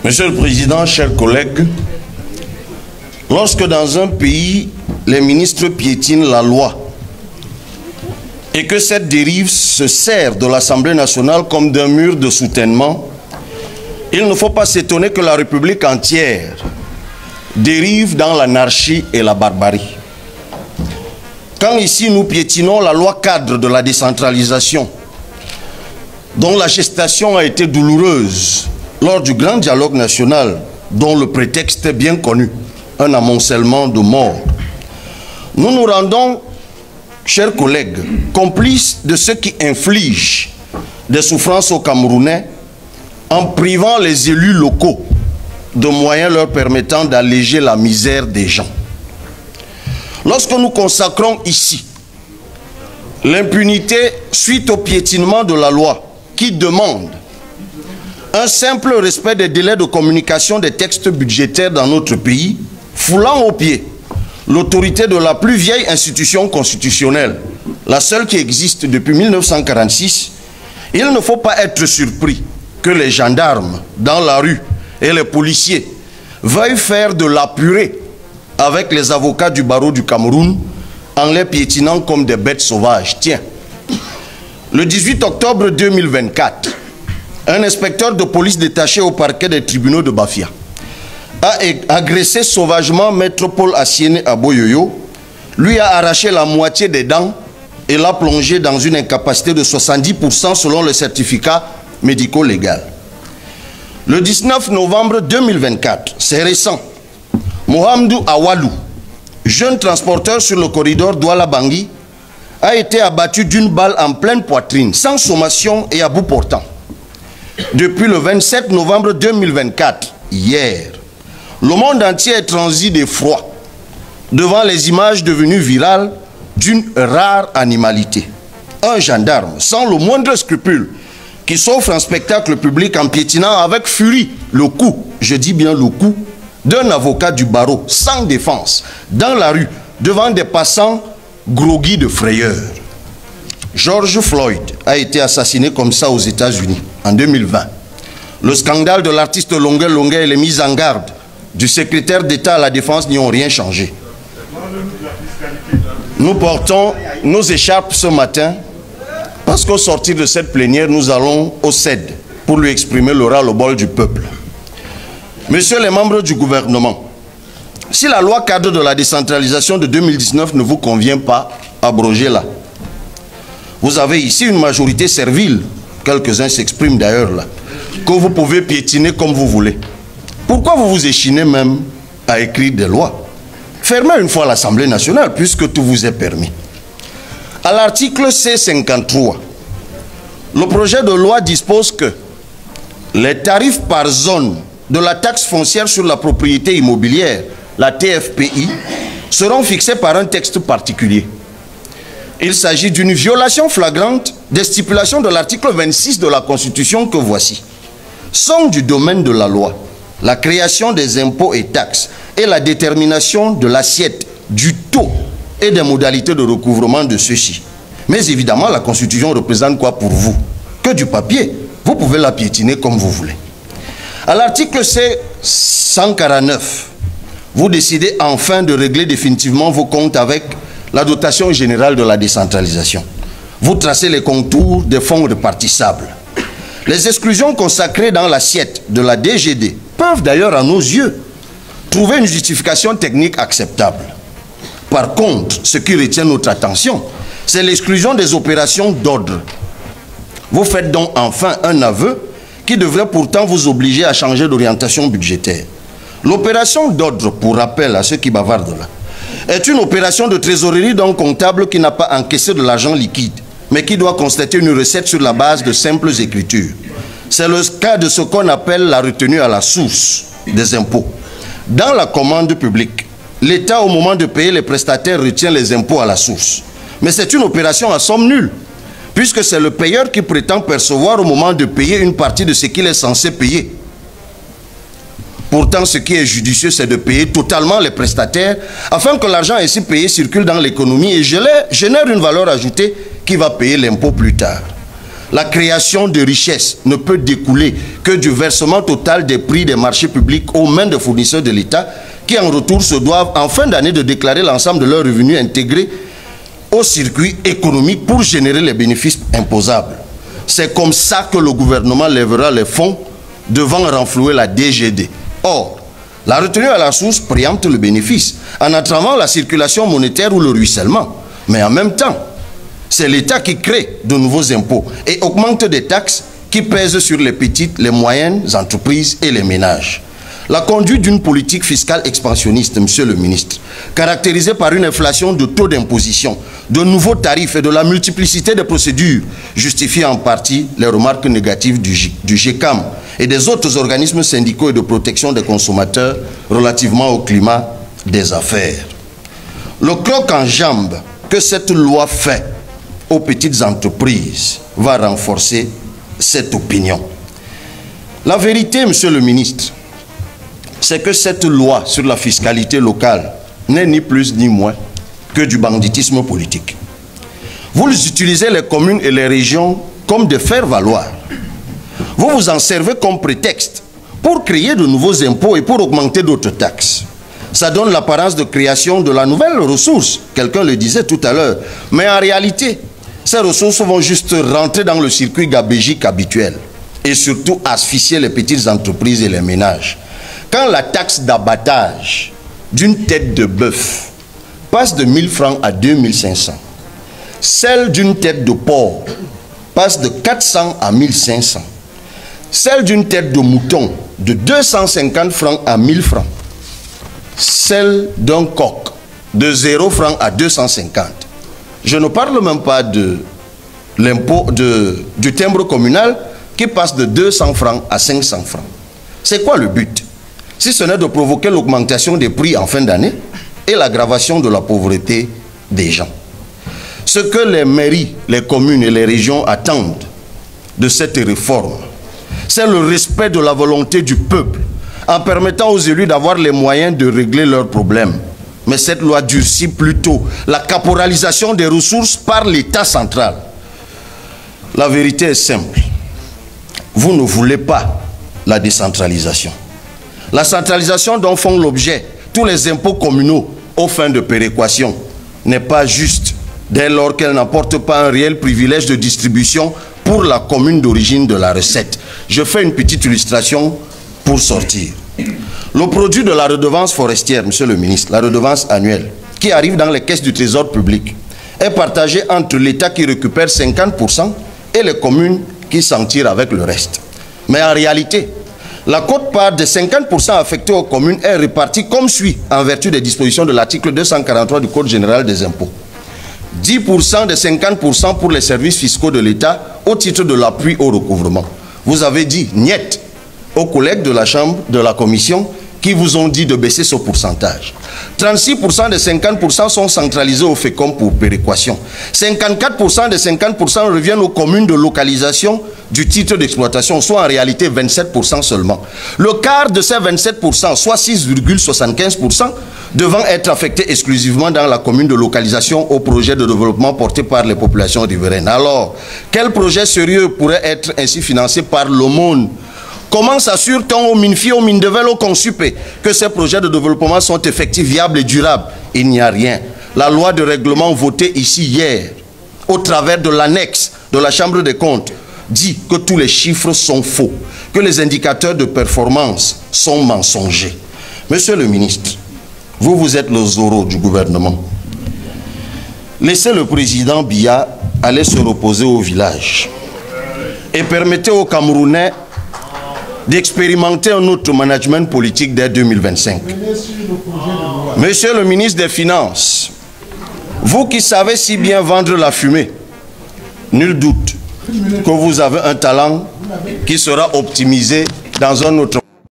Monsieur le Président, chers collègues, lorsque dans un pays, les ministres piétinent la loi et que cette dérive se sert de l'Assemblée nationale comme d'un mur de soutènement, il ne faut pas s'étonner que la République entière dérive dans l'anarchie et la barbarie. Quand ici nous piétinons la loi cadre de la décentralisation, dont la gestation a été douloureuse lors du grand dialogue national, dont le prétexte est bien connu, un amoncellement de morts, nous nous rendons, chers collègues, complices de ceux qui infligent des souffrances aux Camerounais en privant les élus locaux de moyens leur permettant d'alléger la misère des gens. Lorsque nous consacrons ici l'impunité suite au piétinement de la loi qui demande un simple respect des délais de communication des textes budgétaires dans notre pays, foulant aux pieds l'autorité de la plus vieille institution constitutionnelle, la seule qui existe depuis 1946, il ne faut pas être surpris que les gendarmes dans la rue et les policiers veuillent faire de la purée avec les avocats du barreau du Cameroun en les piétinant comme des bêtes sauvages. Tiens, le 18 octobre 2024, un inspecteur de police détaché au parquet des tribunaux de Bafia a agressé sauvagement Maître Paul Assiene Aboyoyo, lui a arraché la moitié des dents et l'a plongé dans une incapacité de 70% selon le certificat médico-légal. Le 19 novembre 2024, c'est récent, Mohamedou Awalou, jeune transporteur sur le corridor Douala-Bangui, a été abattu d'une balle en pleine poitrine, sans sommation et à bout portant. Depuis le 27 novembre 2024, hier, le monde entier est transi d'effroi devant les images devenues virales d'une rare animalité. Un gendarme, sans le moindre scrupule, qui s'offre un spectacle public en piétinant avec furie le cou, je dis bien le cou, d'un avocat du barreau, sans défense, dans la rue, devant des passants groggy de frayeur. George Floyd a été assassiné comme ça aux États-Unis en 2020. Le scandale de l'artiste Longuet Longuet et les mises en garde du secrétaire d'État à la Défense n'y ont rien changé. Nous portons nos écharpes ce matin parce qu'au sortir de cette plénière, nous allons au CED pour lui exprimer le ras-le-bol du peuple. Messieurs les membres du gouvernement, si la loi cadre de la décentralisation de 2019 ne vous convient pas, abrogez-la. Vous avez ici une majorité servile, quelques-uns s'expriment d'ailleurs là, que vous pouvez piétiner comme vous voulez. Pourquoi vous vous échinez même à écrire des lois? Fermez une fois l'Assemblée nationale puisque tout vous est permis. À l'article C53, le projet de loi dispose que les tarifs par zone de la taxe foncière sur la propriété immobilière, la TFPI, seront fixés par un texte particulier. Il s'agit d'une violation flagrante des stipulations de l'article 26 de la Constitution que voici. Sont du domaine de la loi la création des impôts et taxes et la détermination de l'assiette, du taux et des modalités de recouvrement de ceux-ci. Mais évidemment, la Constitution représente quoi pour vous? Que du papier. Vous pouvez la piétiner comme vous voulez. À l'article C149, vous décidez enfin de régler définitivement vos comptes avec la dotation générale de la décentralisation. Vous tracez les contours des fonds répartissables. Les exclusions consacrées dans l'assiette de la DGD peuvent d'ailleurs, à nos yeux, trouver une justification technique acceptable. Par contre, ce qui retient notre attention, c'est l'exclusion des opérations d'ordre. Vous faites donc enfin un aveu qui devrait pourtant vous obliger à changer d'orientation budgétaire. L'opération d'ordre, pour rappel à ceux qui bavardent là, est une opération de trésorerie d'un comptable qui n'a pas encaissé de l'argent liquide, mais qui doit constater une recette sur la base de simples écritures. C'est le cas de ce qu'on appelle la retenue à la source des impôts. Dans la commande publique, l'État, au moment de payer les prestataires, retient les impôts à la source. Mais c'est une opération à somme nulle, puisque c'est le payeur qui prétend percevoir au moment de payer une partie de ce qu'il est censé payer. Pourtant, ce qui est judicieux, c'est de payer totalement les prestataires, afin que l'argent ainsi payé circule dans l'économie et génère une valeur ajoutée qui va payer l'impôt plus tard. La création de richesses ne peut découler que du versement total des prix des marchés publics aux mains des fournisseurs de l'État qui en retour se doivent en fin d'année de déclarer l'ensemble de leurs revenus intégrés au circuit économique pour générer les bénéfices imposables. C'est comme ça que le gouvernement lèvera les fonds devant renflouer la DGD. Or, la retenue à la source préempte le bénéfice en entravant la circulation monétaire ou le ruissellement. Mais en même temps, c'est l'État qui crée de nouveaux impôts et augmente des taxes qui pèsent sur les petites, les moyennes entreprises et les ménages. La conduite d'une politique fiscale expansionniste, monsieur le ministre, caractérisée par une inflation de taux d'imposition, de nouveaux tarifs et de la multiplicité des procédures, justifie en partie les remarques négatives du GECAM et des autres organismes syndicaux et de protection des consommateurs relativement au climat des affaires. Le croc en jambe que cette loi fait aux petites entreprises va renforcer cette opinion. La vérité, monsieur le ministre, c'est que cette loi sur la fiscalité locale n'est ni plus ni moins que du banditisme politique. Vous utilisez les communes et les régions comme des faire-valoir. Vous vous en servez comme prétexte pour créer de nouveaux impôts et pour augmenter d'autres taxes. Ça donne l'apparence de création de la nouvelle ressource, quelqu'un le disait tout à l'heure. Mais en réalité, ces ressources vont juste rentrer dans le circuit gabégique habituel et surtout asphyxier les petites entreprises et les ménages. Quand la taxe d'abattage d'une tête de bœuf passe de 1 000 francs à 2 500, celle d'une tête de porc passe de 400 à 1 500, celle d'une tête de mouton de 250 francs à 1 000 francs, celle d'un coq de 0 francs à 250. Je ne parle même pas de l'impôt du timbre communal qui passe de 200 francs à 500 francs. C'est quoi le but? Si ce n'est de provoquer l'augmentation des prix en fin d'année et l'aggravation de la pauvreté des gens. Ce que les mairies, les communes et les régions attendent de cette réforme, c'est le respect de la volonté du peuple en permettant aux élus d'avoir les moyens de régler leurs problèmes. Mais cette loi durcit plutôt la caporalisation des ressources par l'État central. La vérité est simple. Vous ne voulez pas la décentralisation. La centralisation dont font l'objet tous les impôts communaux aux fins de péréquation n'est pas juste dès lors qu'elle n'apporte pas un réel privilège de distribution pour la commune d'origine de la recette. Je fais une petite illustration pour sortir. Le produit de la redevance forestière, monsieur le ministre, la redevance annuelle, qui arrive dans les caisses du trésor public, est partagé entre l'État qui récupère 50% et les communes qui s'en tirent avec le reste. Mais en réalité, la quote-part de 50% affectée aux communes est répartie comme suit en vertu des dispositions de l'article 243 du Code général des impôts. 10% de 50% pour les services fiscaux de l'État au titre de l'appui au recouvrement. Vous avez dit niet aux collègues de la Chambre, de la Commission, qui vous ont dit de baisser ce pourcentage. 36% de 50% sont centralisés au FECOM pour péréquation. 54% de 50% reviennent aux communes de localisation du titre d'exploitation, soit en réalité 27% seulement. Le quart de ces 27%, soit 6,75%, devant être affecté exclusivement dans la commune de localisation au projet de développement porté par les populations riveraines. Alors, quel projet sérieux pourrait être ainsi financé par le monde? Comment s'assure-t-on au MINFI, au MINDEVEL, au CONSUPE que ces projets de développement sont effectifs, viables et durables? Il n'y a rien. La loi de règlement votée ici hier, au travers de l'annexe de la Chambre des comptes, dit que tous les chiffres sont faux, que les indicateurs de performance sont mensongers. Monsieur le ministre, vous êtes le Zorro du gouvernement. Laissez le président Biya aller se reposer au village et permettez aux Camerounais d'expérimenter un autre management politique dès 2025. Monsieur le ministre des Finances, vous qui savez si bien vendre la fumée, nul doute que vous avez un talent qui sera optimisé dans un autre